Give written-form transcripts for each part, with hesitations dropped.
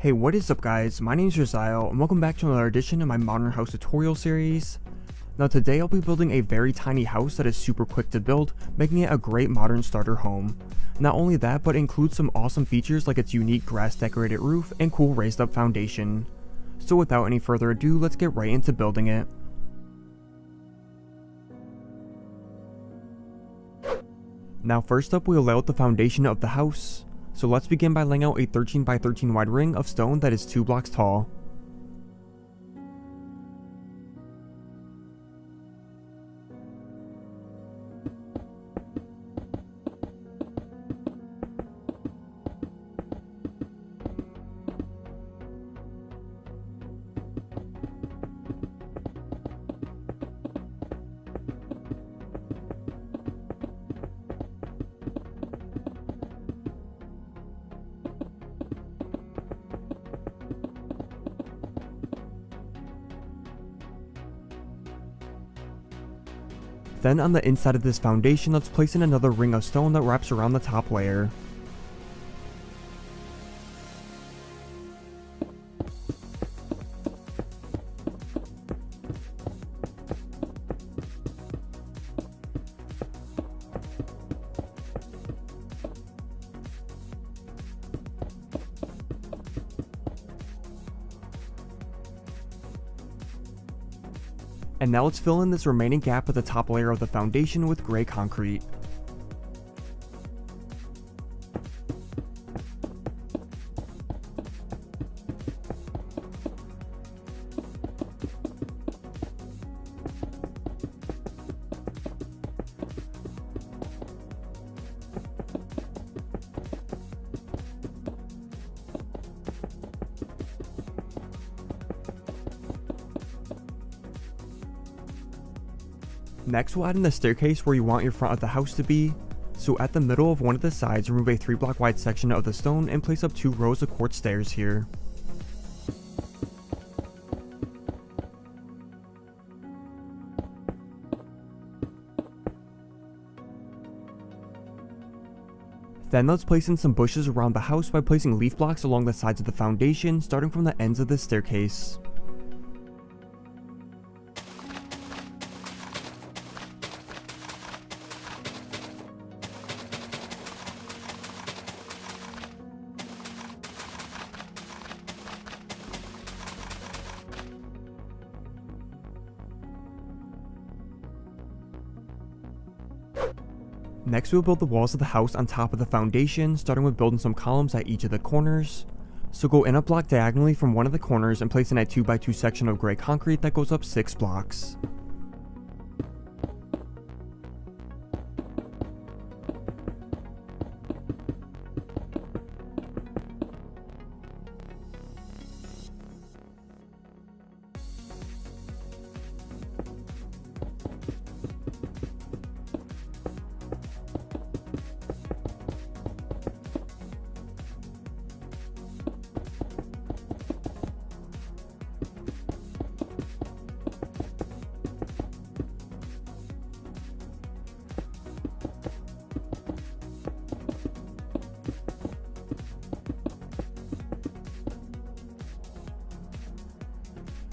Hey, what is up guys, my name is Rizzial and welcome back to another edition of my modern house tutorial series. Now today I'll be building a very tiny house that is super quick to build, making it a great modern starter home. Not only that, but includes some awesome features like its unique grass decorated roof and cool raised up foundation. So without any further ado, let's get right into building it. Now first up, we'll lay out the foundation of the house. So let's begin by laying out a 13 by 13 wide ring of stone that is 2 blocks tall. Then on the inside of this foundation, let's place in another ring of stone that wraps around the top layer. And now let's fill in this remaining gap at the top layer of the foundation with gray concrete. Next, we'll add in the staircase where you want your front of the house to be. So at the middle of one of the sides, remove a 3 block wide section of the stone and place up 2 rows of quartz stairs here. Then let's place in some bushes around the house by placing leaf blocks along the sides of the foundation, starting from the ends of the staircase. Next, we'll build the walls of the house on top of the foundation, starting with building some columns at each of the corners. So go in a block diagonally from one of the corners and place in a 2 by 2 section of gray concrete that goes up 6 blocks.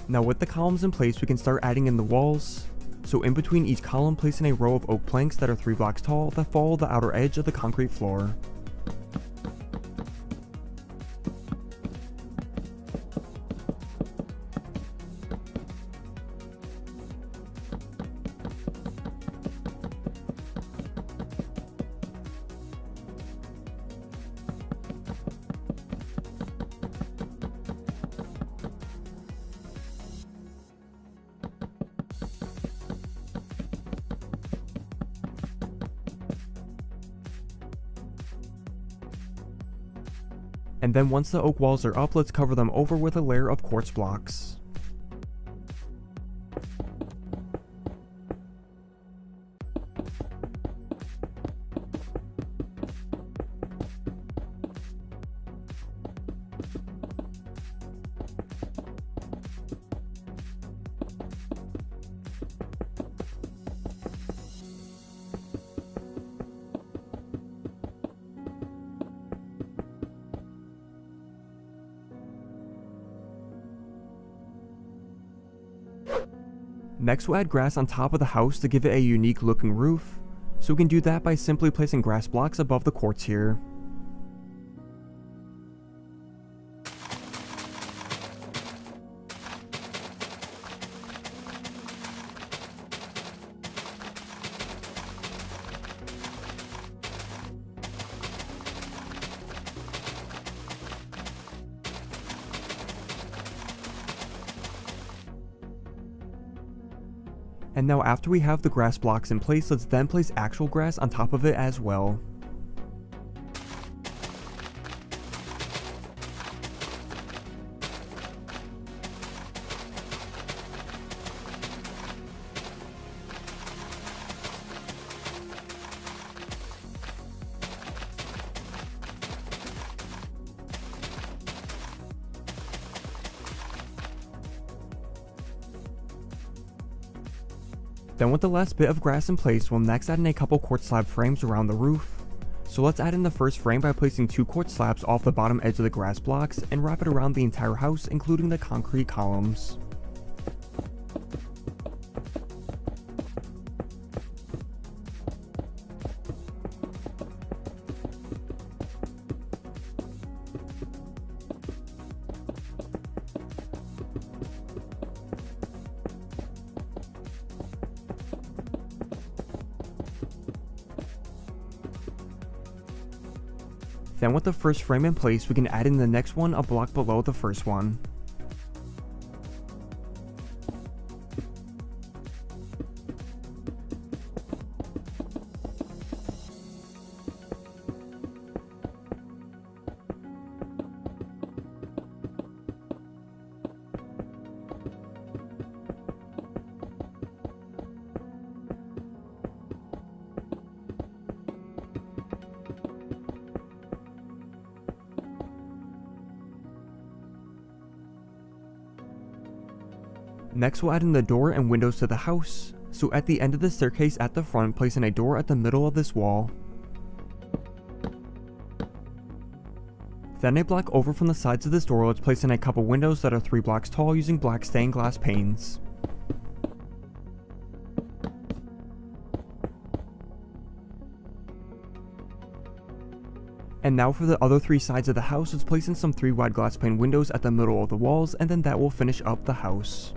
Now with the columns in place, we can start adding in the walls. So in between each column, place in a row of oak planks that are 3 blocks tall that follow the outer edge of the concrete floor. And then once the oak walls are up, let's cover them over with a layer of quartz blocks. Next we'll add grass on top of the house to give it a unique looking roof, so we can do that by simply placing grass blocks above the quartz here. And now after we have the grass blocks in place, let's then place actual grass on top of it as well. Then with the last bit of grass in place, we'll next add in a couple quartz slab frames around the roof. So let's add in the first frame by placing 2 quartz slabs off the bottom edge of the grass blocks and wrap it around the entire house, including the concrete columns. Then with the first frame in place, we can add in the next one a block below the first one. Next we'll add in the door and windows to the house, so at the end of the staircase at the front, place in a door at the middle of this wall. Then a block over from the sides of this door, let's place in a couple windows that are 3 blocks tall using black stained glass panes. And now for the other 3 sides of the house, let's place in some 3 wide glass pane windows at the middle of the walls, and then that will finish up the house.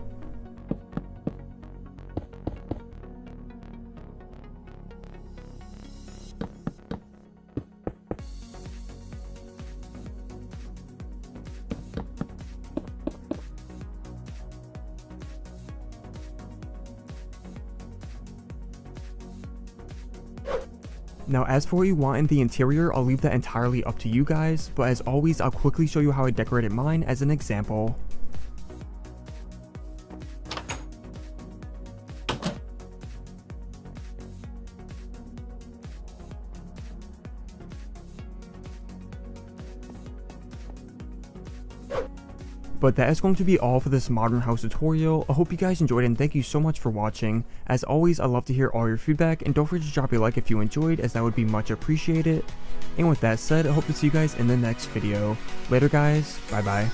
Now as for what you want in the interior, I'll leave that entirely up to you guys, but as always I'll quickly show you how I decorated mine as an example. But that is going to be all for this modern house tutorial. I hope you guys enjoyed and thank you so much for watching. As always, I love to hear all your feedback and don't forget to drop a like if you enjoyed, as that would be much appreciated. And with that said, I hope to see you guys in the next video. Later guys, bye bye.